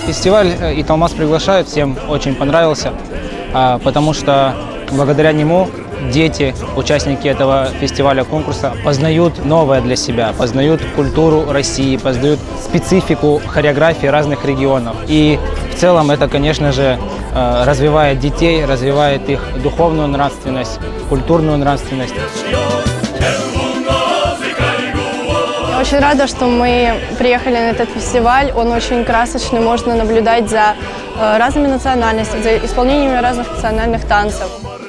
Фестиваль «Италмас приглашает» всем очень понравился, потому что благодаря нему дети, участники этого фестиваля, конкурса, познают новое для себя, познают культуру России, познают специфику хореографии разных регионов. И в целом это, конечно же, развивает детей, развивает их духовную нравственность, культурную нравственность. Я очень рада, что мы приехали на этот фестиваль. Он очень красочный, можно наблюдать за разными национальностями, за исполнением разных национальных танцев.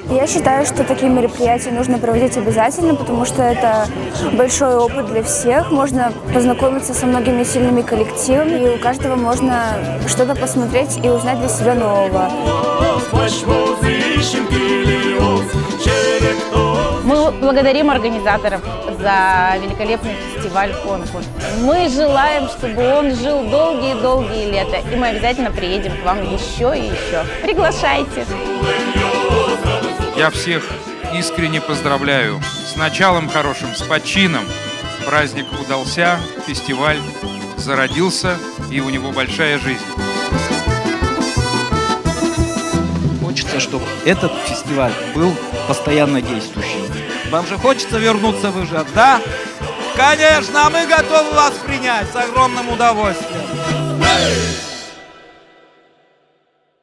Я считаю, что такие мероприятия нужно проводить обязательно, потому что это большой опыт для всех. Можно познакомиться со многими сильными коллективами, и у каждого можно что-то посмотреть и узнать для себя нового. Мы благодарим организаторов за великолепный фестиваль-конкурс. Мы желаем, чтобы он жил долгие-долгие лета, и мы обязательно приедем к вам еще и еще. Приглашайте! Я всех искренне поздравляю с началом хорошим, с почином. Праздник удался, фестиваль зародился, и у него большая жизнь. Хочется, чтобы этот фестиваль был постоянно действующим. Вам же хочется вернуться в Ижевск, да? Конечно, мы готовы вас принять с огромным удовольствием.